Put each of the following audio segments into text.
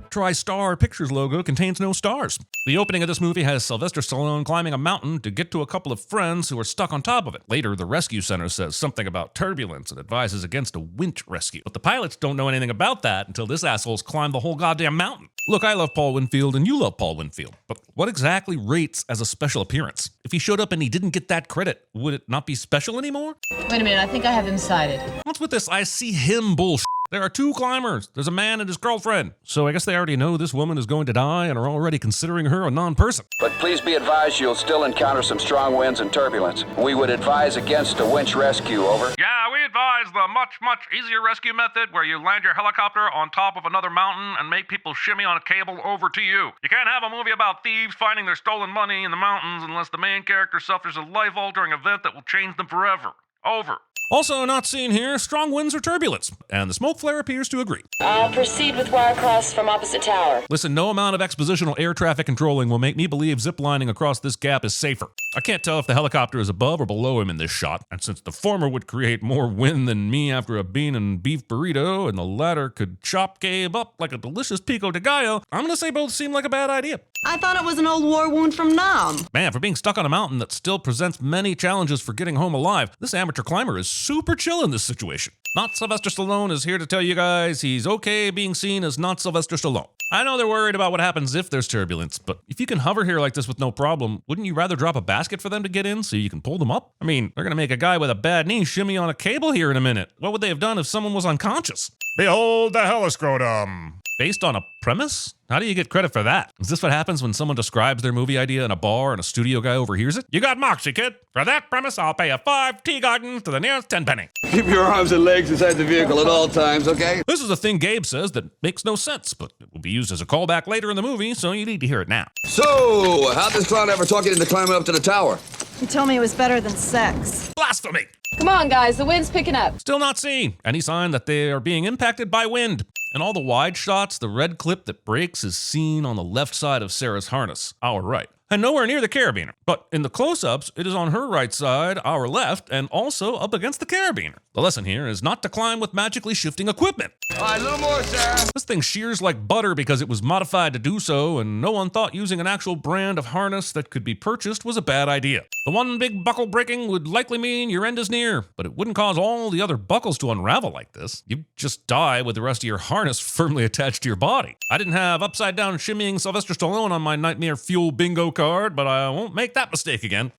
TriStar Pictures logo contains no stars. The opening of this movie has Sylvester Stallone climbing a mountain to get to a couple of friends who are stuck on top of it. Later, the rescue center says something about turbulence and advises against a winch rescue. But the pilots don't know anything about that until this asshole's climbed the whole goddamn mountain. Look, I love Paul Winfield and you love Paul Winfield, but what exactly rates as a special appearance? If he showed up and he didn't get that credit, would it not be special anymore? Wait a minute, I think I have him sighted. What's with this I see him bullshit? There are two climbers. There's a man and his girlfriend. So I guess they already know this woman is going to die and are already considering her a non-person. But please be advised you'll still encounter some strong winds and turbulence. We would advise against a winch rescue, over. Yeah, we advise the much easier rescue method where you land your helicopter on top of another mountain and make people shimmy on a cable over to you. You can't have a movie about thieves finding their stolen money in the mountains unless the main character suffers a life-altering event that will change them forever. Over. Also not seen here, strong winds or turbulence, and the smoke flare appears to agree. I'll proceed with wire cross from opposite tower. Listen, no amount of expositional air traffic controlling will make me believe ziplining across this gap is safer. I can't tell if the helicopter is above or below him in this shot, and since the former would create more wind than me after a bean and beef burrito, and the latter could chop Gabe up like a delicious pico de gallo, I'm gonna say both seem like a bad idea. I thought it was an old war wound from Nam. Man, for being stuck on a mountain that still presents many challenges for getting home alive, this amateur climber is super chill in this situation. Not Sylvester Stallone is here to tell you guys he's okay being seen as not Sylvester Stallone. I know they're worried about what happens if there's turbulence, but if you can hover here like this with no problem, wouldn't you rather drop a basket for them to get in so you can pull them up? I mean, they're gonna make a guy with a bad knee shimmy on a cable here in a minute. What would they have done if someone was unconscious? Behold the heliscrotum. Based on a premise? How do you get credit for that? Is this what happens when someone describes their movie idea in a bar and a studio guy overhears it? You got moxie, kid. For that premise, I'll pay you 5 tea gardens to the nearest 10 penny. Keep your arms and legs inside the vehicle at all times, okay? This is a thing Gabe says that makes no sense, but it will be used as a callback later in the movie, so you need to hear it now. So, how'd this clown ever talk you into climbing up to the tower? He told me it was better than sex. Blasphemy! Come on, guys, the wind's picking up. Still not seen any sign that they are being impacted by wind. In all the wide shots, the red clip that breaks is seen on the left side of Sarah's harness, our right, and nowhere near the carabiner. But in the close-ups, it is on her right side, our left, and also up against the carabiner. The lesson here is not to climb with magically shifting equipment. All right, a little more, Sarah. This thing shears like butter because it was modified to do so, and no one thought using an actual brand of harness that could be purchased was a bad idea. The one big buckle breaking would likely mean your end is near, but it wouldn't cause all the other buckles to unravel like this. You'd just die with the rest of your harness firmly attached to your body. I didn't have upside-down shimmying Sylvester Stallone on my Nightmare Fuel bingo card, but I won't make that mistake again.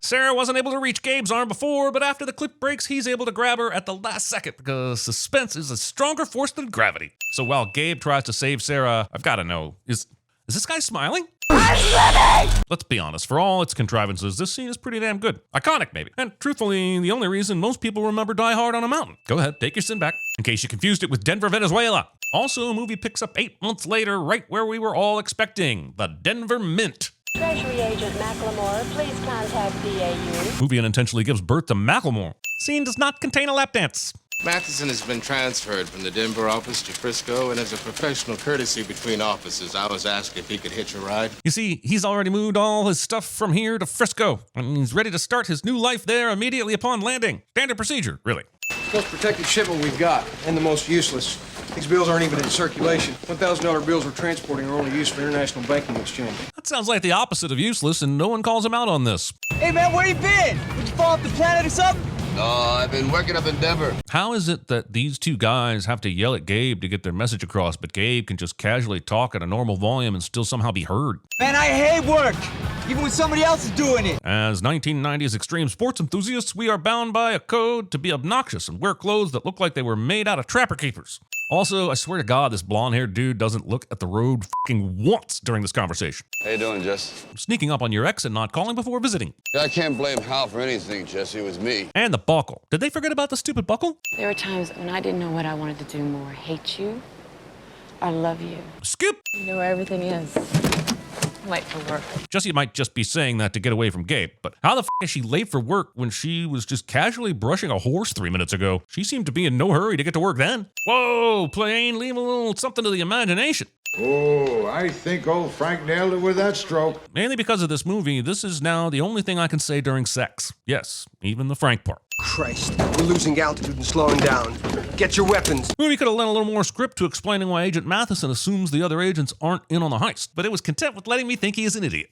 Sarah wasn't able to reach Gabe's arm before, but after the clip breaks, he's able to grab her at the last second because suspense is a stronger force than gravity. So while Gabe tries to save Sarah, I've got to know, is this guy smiling? I'm living! Let's be honest, for all its contrivances, this scene is pretty damn good. Iconic, maybe. And truthfully, the only reason most people remember Die Hard on a Mountain. Go ahead, take your sin back, in case you confused it with Denver, Venezuela. Also, a movie picks up 8 months later, right where we were all expecting, the Denver Mint. Treasury Agent Macklemore, please contact BAU. Movie unintentionally gives birth to Macklemore. Scene does not contain a lap dance. Matheson has been transferred from the Denver office to Frisco, and as a professional courtesy between offices, I was asked if he could hitch a ride. You see, he's already moved all his stuff from here to Frisco, and he's ready to start his new life there immediately upon landing. Standard procedure, really. Most protected shipment we've got, and the most useless. These bills aren't even in circulation. $1,000 bills we're transporting are only used for international banking exchange. That sounds like the opposite of useless, and no one calls him out on this. Hey man, where you been? Did you fall off the planet or something? No, I've been working up in Denver. How is it that these two guys have to yell at Gabe to get their message across, but Gabe can just casually talk at a normal volume and still somehow be heard? Man, I hate work, even when somebody else is doing it. As 1990s extreme sports enthusiasts, we are bound by a code to be obnoxious and wear clothes that look like they were made out of trapper keepers. Also, I swear to God, this blonde-haired dude doesn't look at the road f***ing once during this conversation. How you doing, Jess? Sneaking up on your ex and not calling before visiting. I can't blame Hal for anything, Jesse. It was me. And the buckle. Did they forget about the stupid buckle? There were times when I didn't know what I wanted to do more, hate you or love you. Skip! You know where everything is. Late for work. Jessie might just be saying that to get away from Gabe, but how the f is she late for work when she was just casually brushing a horse 3 minutes ago? She seemed to be in no hurry to get to work then. Whoa, plane, leave a little something to the imagination. Oh, I think old Frank nailed it with that stroke. Mainly because of this movie, this is now the only thing I can say during sex. Yes, even the Frank part. Christ, we're losing altitude and slowing down. Get your weapons. The movie could have lent a little more script to explaining why Agent Matheson assumes the other agents aren't in on the heist, but it was content with letting me think he is an idiot.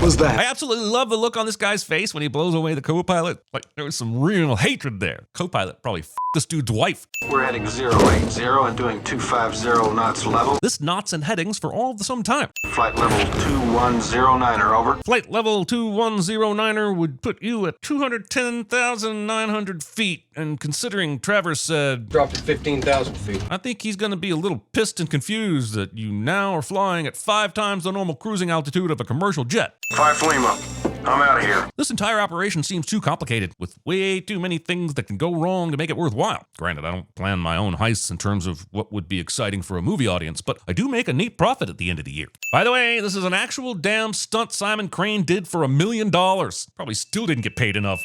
Was that? I absolutely love the look on this guy's face when he blows away the co-pilot. Like, there was some real hatred there. Co-pilot probably f***ed this dude's wife. We're heading 080 and doing 250 knots level. This knots and headings for all of some time. Flight level 2109er, over. Flight level 2109er would put you at 210,900 feet, and considering Travers said... Dropped at 15,000 feet. I think he's gonna be a little pissed and confused that you now are flying at 5 times the normal cruising altitude of a commercial jet. 5 Lima. I'm out of here. This entire operation seems too complicated, with way too many things that can go wrong to make it worthwhile. Granted, I don't plan my own heists in terms of what would be exciting for a movie audience, but I do make a neat profit at the end of the year. By the way, this is an actual damn stunt Simon Crane did for $1 million. Probably still didn't get paid enough.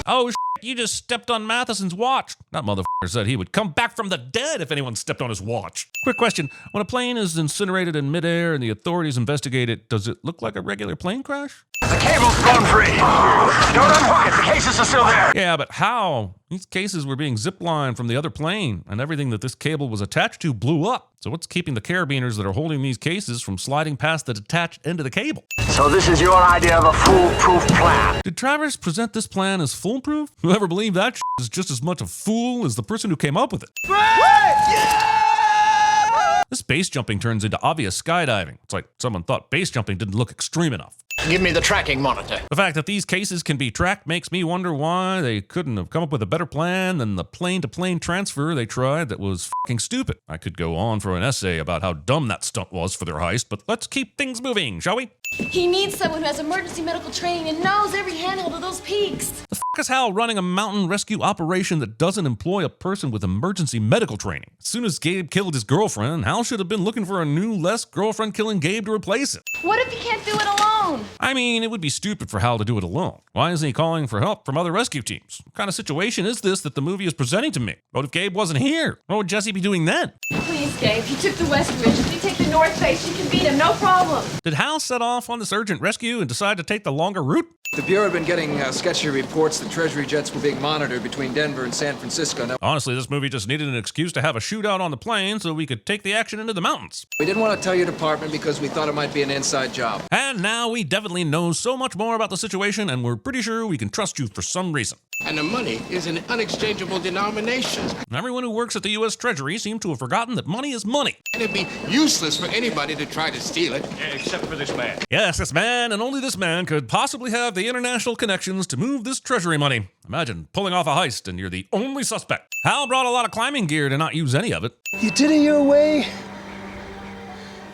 Oh, you just stepped on Matheson's watch. That motherfucker said he would come back from the dead if anyone stepped on his watch. Quick question. When a plane is incinerated in midair and the authorities investigate it, does it look like a regular plane crash? The cable's gone free. Don't unhook it. The cases are still there. Yeah, but how? These cases were being ziplined from the other plane, and everything that this cable was attached to blew up. So what's keeping the carabiners that are holding these cases from sliding past the detached end of the cable? So this is your idea of a foolproof plan? Did Travers present this plan as foolproof? Whoever believed that is just as much a fool as the person who came up with it. This base jumping turns into obvious skydiving. It's like someone thought base jumping didn't look extreme enough. Give me the tracking monitor. The fact that these cases can be tracked makes me wonder why they couldn't have come up with a better plan than the plane-to-plane transfer they tried that was fucking stupid. I could go on for an essay about how dumb that stunt was for their heist, but let's keep things moving, shall we? He needs someone who has emergency medical training and knows every handhold of those peaks. The f*** is Hal running a mountain rescue operation that doesn't employ a person with emergency medical training? As soon as Gabe killed his girlfriend, Hal should have been looking for a new, less girlfriend-killing Gabe to replace it. What if he can't do it alone? I mean, it would be stupid for Hal to do it alone. Why isn't he calling for help from other rescue teams? What kind of situation is this that the movie is presenting to me? What if Gabe wasn't here? What would Jesse be doing then? Please, Gabe, he took the West Ridge. If you take the North Face, you can beat him, no problem. Did Hal set off on this urgent rescue and decide to take the longer route? The Bureau had been getting sketchy reports that Treasury jets were being monitored between Denver and San Francisco. Now, honestly, this movie just needed an excuse to have a shootout on the plane so we could take the action into the mountains. We didn't want to tell your department because we thought it might be an inside job. And now we definitely know so much more about the situation, and we're pretty sure we can trust you for some reason. And the money is an unexchangeable denomination. Everyone who works at the U.S. Treasury seems to have forgotten that money is money. And it'd be useless for anybody to try to steal it. Yeah, except for this man. Yes, this man, and only this man, could possibly have the international connections to move this Treasury money. Imagine pulling off a heist and you're the only suspect. Hal brought a lot of climbing gear to not use any of it. You did it your way,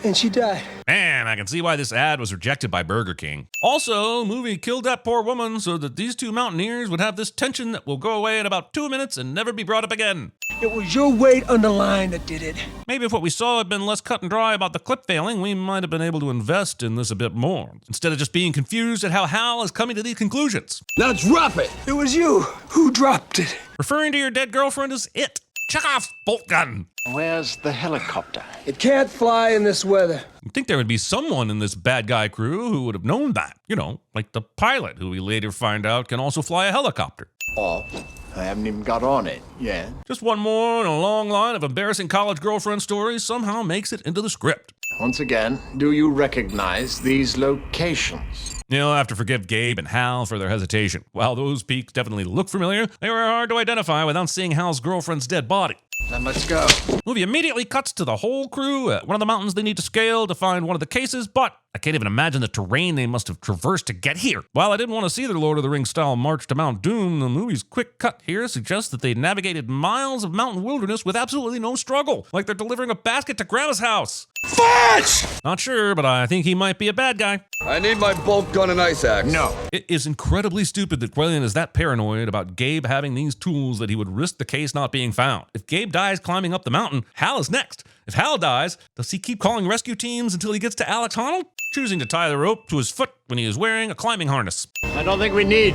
and she died. Man, I can see why this ad was rejected by Burger King. Also, movie killed that poor woman so that these two mountaineers would have this tension that will go away in about 2 minutes and never be brought up again. It was your weight on the line that did it. Maybe if what we saw had been less cut and dry about the clip failing, we might have been able to invest in this a bit more, instead of just being confused at how Hal is coming to these conclusions. Now drop it! It was you who dropped it. Referring to your dead girlfriend as it. Chekhov's bolt gun. Where's the helicopter? It can't fly in this weather. You'd think there would be someone in this bad guy crew who would have known that. You know, like the pilot, who we later find out can also fly a helicopter. Oh, I haven't even got on it yet. Just one more in a long line of embarrassing college girlfriend stories somehow makes it into the script. Once again, do you recognize these locations? You'll have to forgive Gabe and Hal for their hesitation. While those peaks definitely look familiar, they were hard to identify without seeing Hal's girlfriend's dead body. Then let's go. Movie immediately cuts to the whole crew at one of the mountains they need to scale to find one of the cases, but I can't even imagine the terrain they must have traversed to get here. While I didn't want to see their Lord of the Rings style march to Mount Doom, the movie's quick cut here suggests that they navigated miles of mountain wilderness with absolutely no struggle, like they're delivering a basket to Grandma's house. Fudge! Not sure, but I think he might be a bad guy. I need my bolt gun and ice axe. No. It is incredibly stupid that Quellion is that paranoid about Gabe having these tools that he would risk the case not being found. If Gabe dies climbing up the mountain, Hal is next. If Hal dies, does he keep calling rescue teams until he gets to Alex Honnold? Choosing to tie the rope to his foot when he is wearing a climbing harness. I don't think we need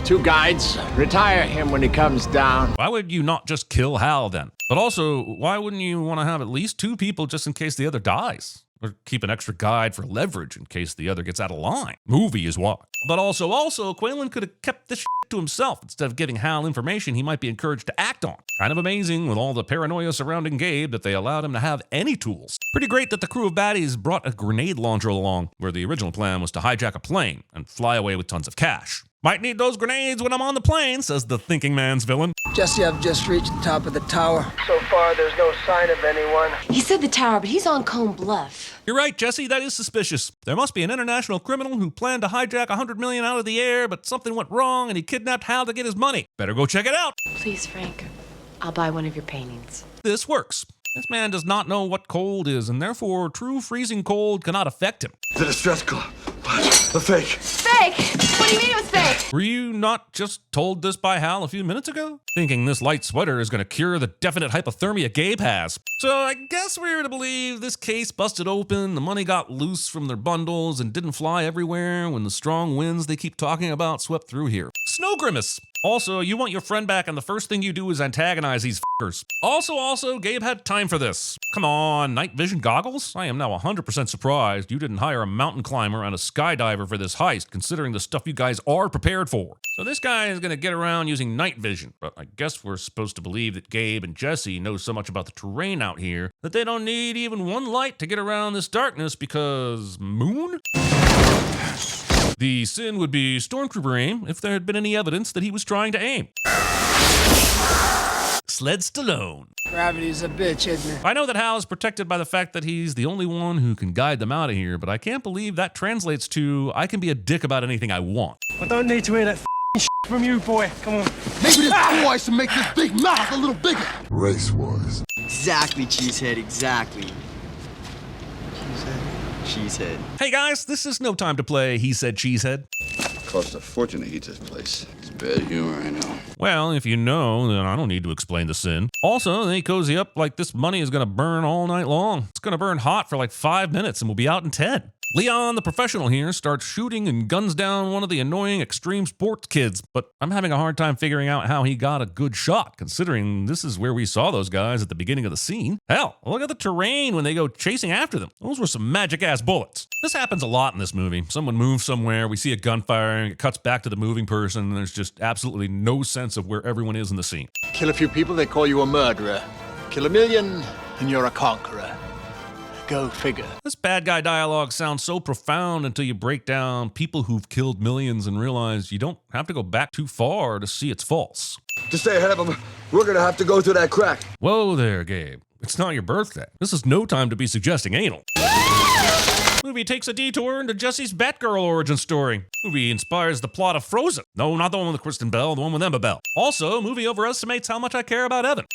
2 guides. Retire him when he comes down. Why would you not just kill Hal then? But also, why wouldn't you want to have at least 2 people just in case the other dies? Or keep an extra guide for leverage in case the other gets out of line. Movie is why. But also, Quaylen could have kept this to himself instead of giving Hal information he might be encouraged to act on. Kind of amazing with all the paranoia surrounding Gabe that they allowed him to have any tools. Pretty great that the crew of baddies brought a grenade launcher along, where the original plan was to hijack a plane and fly away with tons of cash. Might need those grenades when I'm on the plane, says the thinking man's villain. Jesse, I've just reached the top of the tower. So far, there's no sign of anyone. He said the tower, but he's on Cone Bluff. You're right, Jesse, that is suspicious. There must be an international criminal who planned to hijack $100 million out of the air, but something went wrong and he kidnapped Hal to get his money. Better go check it out. Please, Frank, I'll buy one of your paintings. This works. This man does not know what cold is, and therefore true freezing cold cannot affect him. The distress call. What? The fake. Fake? What do you mean it was fake? Were you not just told this by Hal a few minutes ago? Thinking this light sweater is going to cure the definite hypothermia Gabe has. So I guess we're to believe this case busted open, the money got loose from their bundles and didn't fly everywhere when the strong winds they keep talking about swept through here. Snow Grimace! Also, you want your friend back and the first thing you do is antagonize these f***ers. Also, Gabe had time for this. Come on, night vision goggles? I am now 100% surprised you didn't hire a mountain climber and a skydiver for this heist, considering the stuff you guys are prepared for. So this guy is gonna get around using night vision, but I guess we're supposed to believe that Gabe and Jesse know so much about the terrain out here that they don't need even one light to get around this darkness because moon? The sin would be Stormtrooper aim if there had been any evidence that he was trying to aim. Sled Stallone. Gravity's a bitch, isn't it? I know that Hal is protected by the fact that he's the only one who can guide them out of here, but I can't believe that translates to I can be a dick about anything I want. I don't need to hear that shit from you, boy. Come on. Maybe this boy should make this big mouth a little bigger. Race wars. Exactly, Cheesehead, exactly. Cheesehead. Hey guys, this is no time to play He Said Cheesehead. Cost a fortune to heat this place. It's bad humor, I know. Well, if you know, then I don't need to explain the sin. Also, they cozy up like this money is gonna burn all night long. It's gonna burn hot for like 5 minutes and we'll be out in 10. Leon, the professional here, starts shooting and guns down one of the annoying extreme sports kids, but I'm having a hard time figuring out how he got a good shot, considering this is where we saw those guys at the beginning of the scene. Hell, look at the terrain when they go chasing after them. Those were some magic-ass bullets. This happens a lot in this movie. Someone moves somewhere, we see a gunfire, and it cuts back to the moving person, and there's just absolutely no sense of where everyone is in the scene. Kill a few people, they call you a murderer. Kill a million, and you're a conqueror. Go figure. This bad guy dialogue sounds so profound until you break down people who've killed millions and realize you don't have to go back too far to see it's false. To stay ahead of them, we're gonna have to go through that crack. Whoa there, Gabe. It's not your birthday. This is no time to be suggesting anal. Movie takes a detour into Jesse's Batgirl origin story. Movie inspires the plot of Frozen. No, not the one with Kristen Bell, the one with Emma Bell. Also, movie overestimates how much I care about Evan.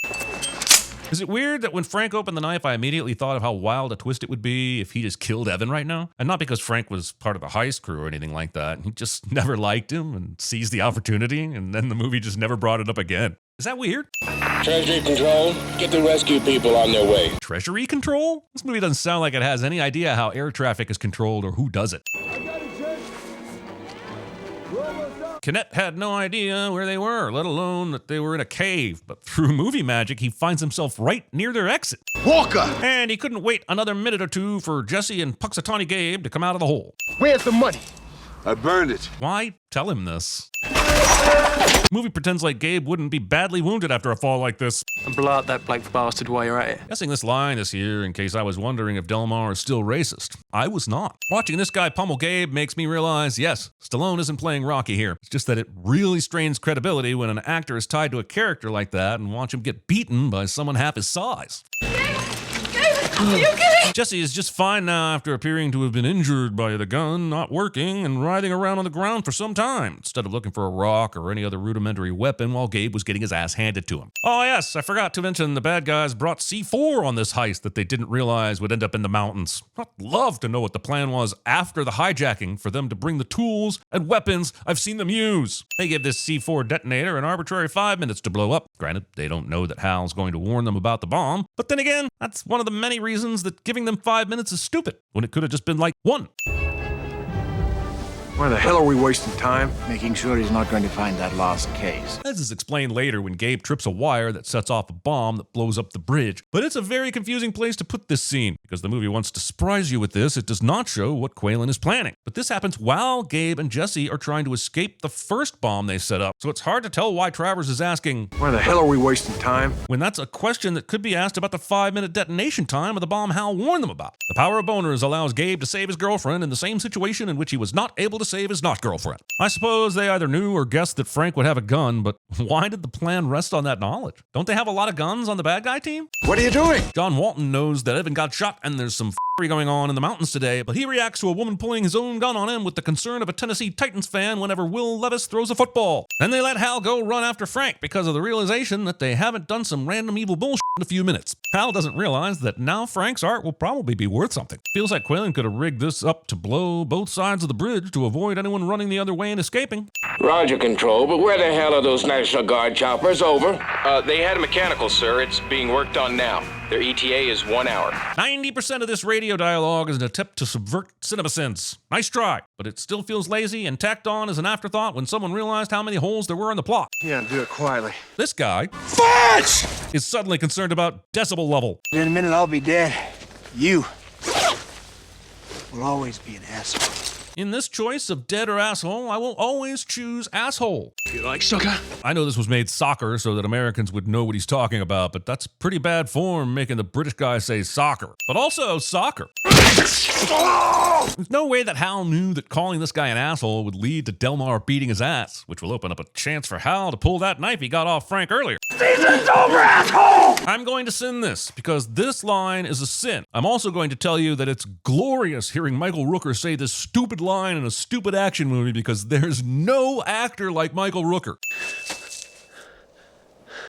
Is it weird that when Frank opened the knife, I immediately thought of how wild a twist it would be if he just killed Evan right now? And not because Frank was part of the heist crew or anything like that. He just never liked him and seized the opportunity, and then the movie just never brought it up again. Is that weird? Treasury Control, get the rescue people on their way. Treasury Control? This movie doesn't sound like it has any idea how air traffic is controlled or who does it. Kinnett had no idea where they were, let alone that they were in a cave. But through movie magic, he finds himself right near their exit. Walker! And he couldn't wait another minute or two for Jesse and Puxatawny Gabe to come out of the hole. Where's the money? I burned it. Why tell him this? Movie pretends like Gabe wouldn't be badly wounded after a fall like this. And blow out that black bastard while you're at it. Guessing this line is here in case I was wondering if Delmar is still racist. I was not. Watching this guy pummel Gabe makes me realize, yes, Stallone isn't playing Rocky here. It's just that it really strains credibility when an actor is tied to a character like that and watch him get beaten by someone half his size. Gabe, Are you okay? Jesse is just fine now after appearing to have been injured by the gun not working and writhing around on the ground for some time, instead of looking for a rock or any other rudimentary weapon while Gabe was getting his ass handed to him. Oh yes, I forgot to mention the bad guys brought C4 on this heist that they didn't realize would end up in the mountains. I'd love to know what the plan was after the hijacking for them to bring the tools and weapons I've seen them use. They give this C4 detonator an arbitrary 5 minutes to blow up. Granted, they don't know that Hal's going to warn them about the bomb, but then again, that's one of the many reasons that giving them 5 minutes is stupid, when it could have just been like 1. Why the hell are we wasting time? Making sure he's not going to find that lost case. As is explained later when Gabe trips a wire that sets off a bomb that blows up the bridge. But it's a very confusing place to put this scene, because the movie wants to surprise you with this. It does not show what Quaylen is planning. But this happens while Gabe and Jesse are trying to escape the first bomb they set up, so it's hard to tell why Travers is asking, why the hell are we wasting time? When that's a question that could be asked about the 5-minute detonation time of the bomb Hal warned them about. The power of boners allows Gabe to save his girlfriend in the same situation in which he was not able to save his not girlfriend. I suppose they either knew or guessed that Frank would have a gun, but why did the plan rest on that knowledge? Don't they have a lot of guns on the bad guy team? What are you doing? John Walton knows that Evan got shot and there's some going on in the mountains today, but he reacts to a woman pulling his own gun on him with the concern of a Tennessee Titans fan whenever Will Levis throws a football. Then they let Hal go run after Frank because of the realization that they haven't done some random evil bullshit in a few minutes. Hal doesn't realize that now Frank's art will probably be worth something. Feels like Quaylen could have rigged this up to blow both sides of the bridge to avoid anyone running the other way and escaping. Roger, Control, but where the hell are those National Guard choppers? Over. They had a mechanical, sir. It's being worked on now. Their ETA is 1 hour. 90% of this radio dialogue is an attempt to subvert CinemaSins. Nice try, but it still feels lazy and tacked on as an afterthought when someone realized how many holes there were in the plot. Yeah, do it quietly. This guy is suddenly concerned about decibel level. In a minute, I'll be dead. You will always be an asshole. In this choice of dead or asshole, I will always choose asshole. You like soccer? I know this was made soccer so that Americans would know what he's talking about, but that's pretty bad form making the British guy say soccer. But also soccer. There's no way that Hal knew that calling this guy an asshole would lead to Delmar beating his ass, which will open up a chance for Hal to pull that knife he got off Frank earlier. Season's over, asshole! I'm going to sin this, because this line is a sin. I'm also going to tell you that it's glorious hearing Michael Rooker say this stupid line in a stupid action movie, because there's no actor like Michael Rooker.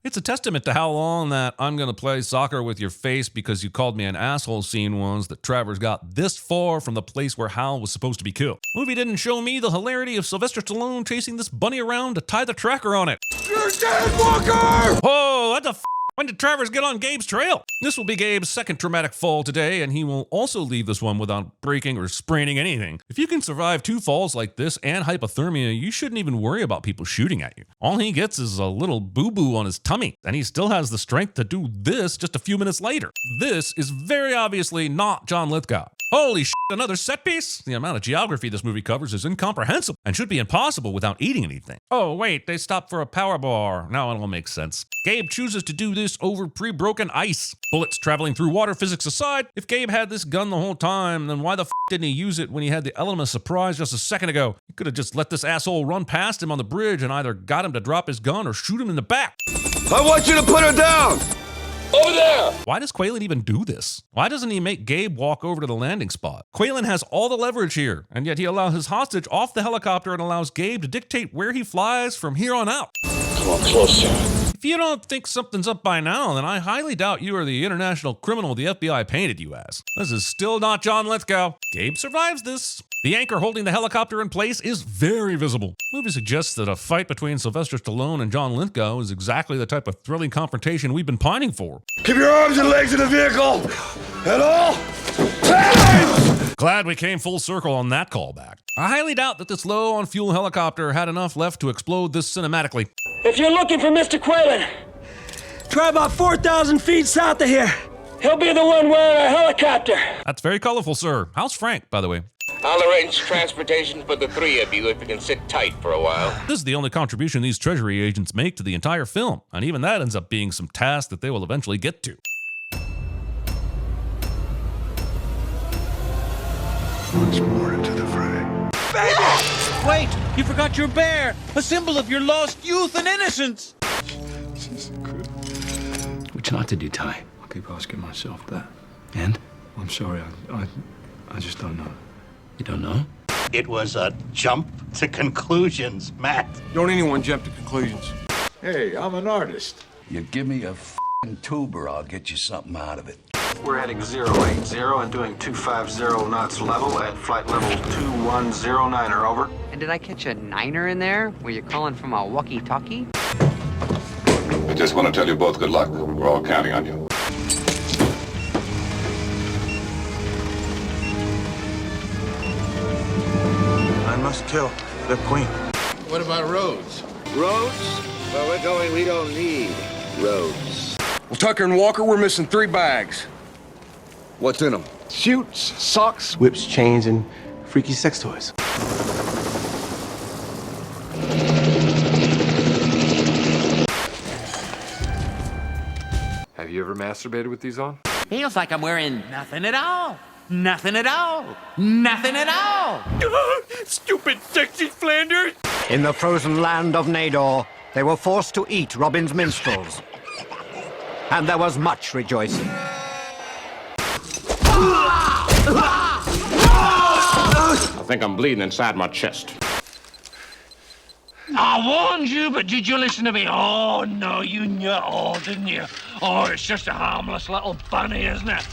It's a testament to how long that I'm gonna play soccer with your face because you called me an asshole scene was that Travers got this far from the place where Hal was supposed to be killed. The movie didn't show me the hilarity of Sylvester Stallone chasing this bunny around to tie the tracker on it. You're dead, Walker! Whoa, what the f***? When did Travers get on Gabe's trail? This will be Gabe's second traumatic fall today, and he will also leave this one without breaking or spraining anything. If you can survive 2 falls like this and hypothermia, you shouldn't even worry about people shooting at you. All he gets is a little boo-boo on his tummy, and he still has the strength to do this just a few minutes later. This is very obviously not John Lithgow. Holy shit, another set piece? The amount of geography this movie covers is incomprehensible and should be impossible without eating anything. Oh wait, they stopped for a power bar. Now it all makes sense. Gabe chooses to do this over pre-broken ice. Bullets traveling through water physics aside, if Gabe had this gun the whole time, then why the f*** didn't he use it when he had the element of surprise just a second ago? He could have just let this asshole run past him on the bridge and either got him to drop his gun or shoot him in the back. I want you to put her down! Over there! Why does Quaylen even do this? Why doesn't he make Gabe walk over to the landing spot? Quaylen has all the leverage here, and yet he allows his hostage off the helicopter and allows Gabe to dictate where he flies from here on out. Come on, closer. If you don't think something's up by now, then I highly doubt you are the international criminal the FBI painted you as. This is still not John Lithgow. Gabe survives this. The anchor holding the helicopter in place is very visible. The movie suggests that a fight between Sylvester Stallone and John Lithgow is exactly the type of thrilling confrontation we've been pining for. Keep your arms and legs in the vehicle! At all times! Glad we came full circle on that callback. I highly doubt that this low on fuel helicopter had enough left to explode this cinematically. If you're looking for Mr. Quaylen, try about 4,000 feet south of here. He'll be the one wearing a helicopter. That's very colorful, sir. How's Frank, by the way? I'll arrange transportation for the 3 of you if you can sit tight for a while. This is the only contribution these Treasury agents make to the entire film, and even that ends up being some task that they will eventually get to. Once more into the fray. Baby! Wait! You forgot your bear! A symbol of your lost youth and innocence! What you like to do, Ty? I'll keep asking myself that. And? I'm sorry, I just don't know. You don't know? It was a jump to conclusions, Matt. Don't anyone jump to conclusions. Hey, I'm an artist. You give me a f***ing tuber, I'll get you something out of it. We're heading 080 and doing 250 knots level at flight level 2109er, over. And did I catch a niner in there? Were you calling from a walkie-talkie? I just want to tell you both good luck. We're all counting on you. I must kill the queen. What about roads? Roads? Where we're going, we don't need roads. Well, Tucker and Walker, we're missing 3 bags. What's in them? Shoots, socks, whips, chains, and freaky sex toys. Have you ever masturbated with these on? Feels like I'm wearing nothing at all. Nothing at all. Nothing at all. Stupid sexy Flanders! In the frozen land of Nador, they were forced to eat Robin's minstrels. And there was much rejoicing. I think I'm bleeding inside my chest. I warned you, but did you listen to me? Oh, no, you knew it all, didn't you? Oh, it's just a harmless little bunny, isn't it?